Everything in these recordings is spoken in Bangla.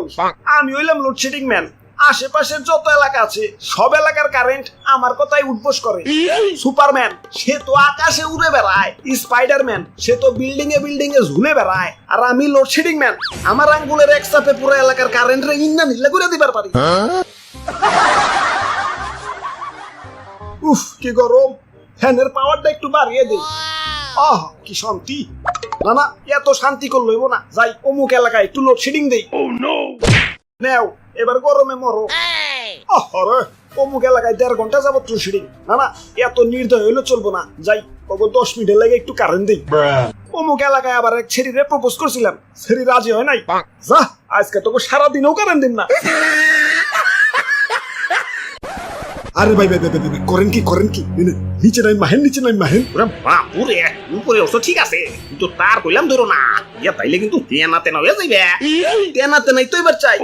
ওই আমি হইলাম লোডশেডিং ম্যান। আশেপাশের যত এলাকা আছে সব এলাকার কারেন্ট আমার কথাই উঠবোস করে। সুপারম্যান সে তো আকাশে উড়ে বেড়ায়, স্পাইডারম্যান সে তো বিল্ডিং এ ঝুলে বেড়ায়, আর আমি লোডশেডিং ম্যান। আমার আঙ্গুলের এক চাপে পুরো এলাকার কারেন্ট রে ইন্না নিল্লা করে দিবার পারি। উফ কি গরম, ফ্যানের পাওয়ারটা একটু বাড়িয়ে দেই। আহ কি শান্তি। না না এত শান্তি করল হইব না, যাই অমুক এলাকায় একটু লোডশেডিং দেই। নেও এবার গরমে মরো। আরে অমুক এলাকায় 1.5 ঘন্টা যাবত লোডশেডিং। না না এত নির্দয় হইলে চলবো না, যাই ওগো 10 মিনিটের লাগে একটু কারেন্ট দেই। অমুক এলাকায় আবার এক ছেড়িরে প্রপোজ করছিলাম, ছেড়ি রাজি হয় নাই। যা আজকে তোকে সারাদিনও কারেন্ট দিন না। আরে ভাই ভাই ভাই করেন কি নিচে নাই মাহেন। ওরে বাপুরে, উপরে অবশ্য ঠিক আছে, কিন্তু তার কইলাম ধরো না, ইয়া তাইলে কিন্তু তেনা হয়ে যাইবে। তেনাতে নাই তো এবার চাই।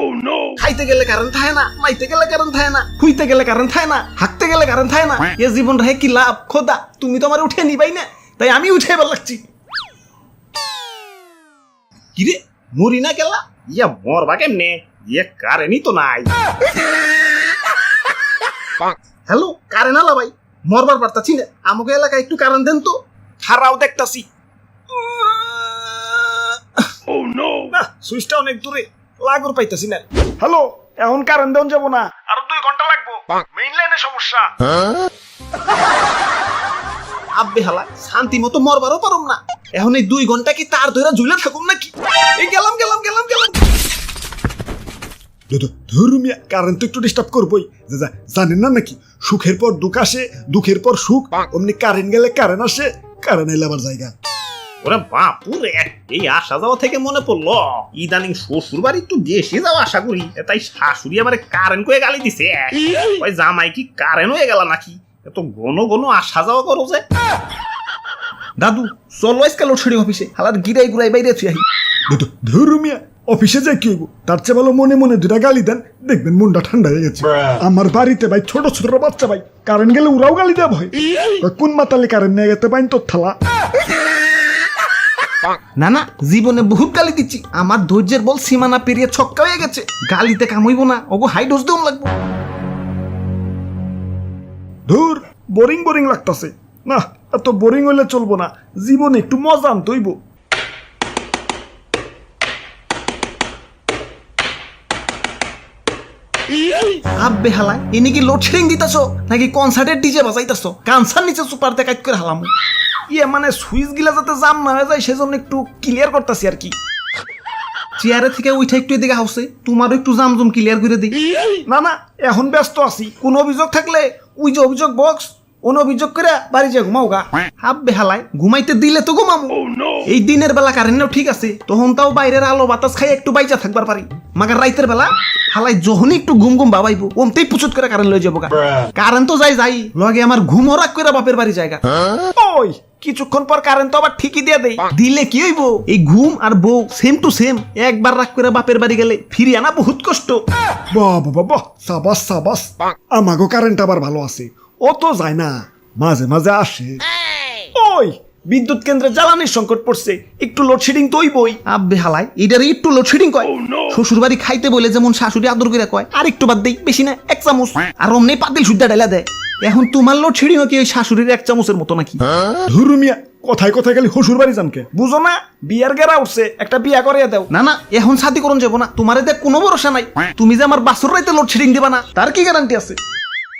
খাইতে গেলে কারেন্ট থাকে না, মাইতে গেলে কারেন্ট থাকে না, খুইতে গেলে কারেন্ট থাকে না, হাঁকতে গেলে কারেন্ট থাকে না। এ জীবন রে কি লাভ খোদা, তুমি তো আমার উঠে নিবাই না, তাই আমি উঠে এবার লাগছি। কিরে মরি না গেলা, ইয়া মরবা কেমনে, ইয়া কারেন্টই তো নাই। হ্যালো কারেন্ট আলা ভাই, মরবার পারতাছি না, আমাকে এলাকায় একটু কারেন্ট দেন তো। খারাও দেখতাছি। না সুইচটা অনেক দূরে, লাগর পাইতাছি না। হ্যালো এখন কারেন্ট দেন যাব না, আরো 2 ঘন্টা লাগবো, মেইন লাইনে সমস্যা। আব্বে হালা শান্তি মতো মরবারও পারুম না, এখন এই 2 ঘন্টা কি তার ধরে ঝুলে থাকুম নাকি? এই গেলাম। ধর্মিয়া কারেন্ট তো একটু ডিস্টার্ব করবোই, জানেন না নাকি সুখের পর দুঃখ আসে, দুঃখের পর সুখ, অমনি কারেন্ট গেলে কারেন্ট আসে, কারেন্ট এলে আবার জায়গা। ওরে বাপুরে, এই আসা যাওয়া থেকে মনে পড়লো ইদানিং শ্বশুর বাড়ি একটু বেশি যাওয়া আশা করি, তাই শাশুড়ি আমার কারেন্ট করে গালি দিছে। ওই জামাই কি কারেন্ট হয়ে গেল নাকি, এত ঘন আসা যাওয়া করো যে। দাদু চলো আজকাল লোডশেডিং অফিসে, হালার গিরাই গুড়াই বাইরে আছি। ধর্মিয়া অফিসে যাই কি হইব, তার চেয়ে ভালো মনে মনে 2টা গালি দেন, দেখবেন মনটা ঠান্ডা হয়ে গেছে। আমার বাড়িতে ভাই ছোট বাচ্চা ভাই কারেন্ট গেলে ওরাও গালি দেওয়া ভয়, কোন মাতালে কারেন্ট নিয়ে গেতে পাইন তোর থালা। না জীবনে বহুত গালি দিচ্ছি, আমার ধৈর্যের বল সীমানা পেরিয়ে ছক্কা হয়ে গেছে, গালিতে কামইব না, ওগো হাই ডোজ দেওয়া লাগবো। ধুর বোরিং লাগতাছে, না এত বোরিং হইলে চলবো না, জীবনে একটু মজা আনতে হইব। আব্বে হালাই এনে কি লোডশেডিং দিতাছো নাকি কনসার্টের ডিজে বাজাইতাছো? কানসার নিচে সুপারতে কাজ করে হালাম। ইয়ে মানে সুইচ গিলা যাতে জাম না হয়ে যায় সেজন্য একটু ক্লিয়ার করতেছি আর কি। চেয়ারে থেকে উঠে একটু এদিকে হাউসে, তোমারও একটু জামজুম ক্লিয়ার করে দিই। না এখন ব্যস্ত আছি, কোন অভিযোগ থাকলে ওই যে অভিযোগ বক্স, অভিযোগ করে বাড়ি যা ঘুমাও গা। হাব্বে হালাই ঘুমাইতে দিলে তো ঘুমামো। এই দিনের বেলা কারেন্টও ঠিক আছে, তখন তাও বাইরের আলো বাতাস খাই একটু বাইচা থাকবার পারি, মাগার রাইতের বেলা হালাই যখনই একটু ঘুম বাবাইবো ওমতেই পুচুত করে কারেন্ট লয়ে যাবো গা। কারেন্ট তো যাই লগে আমার ঘুম রাগ করে বাপের বাড়ি জায়গা। ওই কিছুক্ষণ পর কারেন্ট তো আবার ঠিকই দিয়ে দেই, দিলে কি হইব, এই ঘুম আর বউ সেম টু সেম, একবার রাগ করে বাপের বাড়ি গেলে ফিরে আনা বহুত কষ্ট। বাহ সাবাস আমাগো কারেন্ট আবার ভালো আছে, ও তো যায় না, মাঝে আসে। ওই বিদ্যুৎ কেন্দ্রে জ্বালানির সংকট পড়ছে, একটু লোডশেডিং তো হইবই। আব্বে হালাই এটারে একটু লোডশেডিং কয়। শ্বশুর বাড়ি খাইতে বলে যেমন শাশুড়ি আদর করে কয়, আর একটু বাদ দেই, বেশি না 1 চামচ, আর অমনি পাতিল সুদ্ধা ঢেলা দেয়। এখন তোমার লোডশেডিং কি ওই শাশুড়ির 1 চামচের মতো নাকি? ধর্মিয়া কথায় খালি শ্বশুর বাড়ি জানকে বুঝো না, বিয়ার গেরা উঠছে, একটা বিয়া করিয়ে দাও। না এখন শাদি করুন যাবো না, তোমারে দেখ কোনো ভরসা নাই, তুমি যে আমার বাসুর রাইতে লোডশেডিং দিবা না তার কি গ্যারান্টি আছে?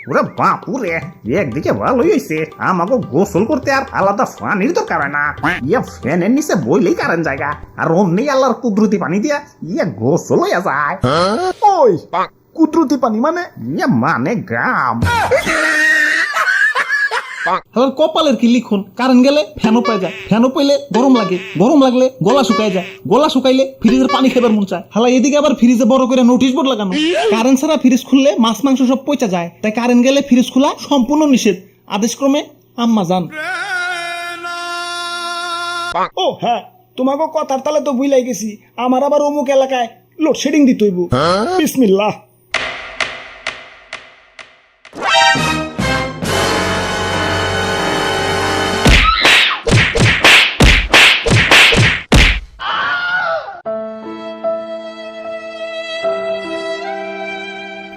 ওরে বাপুরে, একদিকে ভালোই হয়েছে, আমাকে গোসল করতে আর আলাদা পানির দরকার হয় না, ইয়া ফ্যানের নিচে বইলেই কারেন্ট জায়গা, আর অমনি আল্লাহর কুদরতি পানি দিয়া ইয়া গোসল হইয়া যায়। ওই কুদরতি পানি মানে? ইয়া মানে গাম। কপালের কি লিখন, কারেন্ট গেলে ফ্যানও পাই যায়, ফ্যানও পাইলে গরম লাগে, গরম লাগলে গলা শুকায় যায়, গলা শুকাইলে ফ্রিজের পানি খেবার মন চায়। হালা এদিকে আবার ফ্রিজে বড় করে নোটিশ বোর্ড লাগানো, কারেন্ট ছাড়া ফ্রিজ খুললে মাছ মাংস সব পচা যায়, তাই কারেন্ট গেলে ফ্রিজ খোলা সম্পূর্ণ নিষেধ, আদেশক্রমে আম্মা জান। ও হ্যাঁ তোমাকে কথার তালে তো বুঝলাই গেছি, আমার আবার অমুক এলাকায় লোডশেডিং দিতে হইব। বিসমিল্লাহ।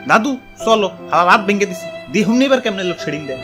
দাদু চলো হালা রাত ভেঙে দিছি দেখুন এবার কেমনে লোডশেডিং দেয়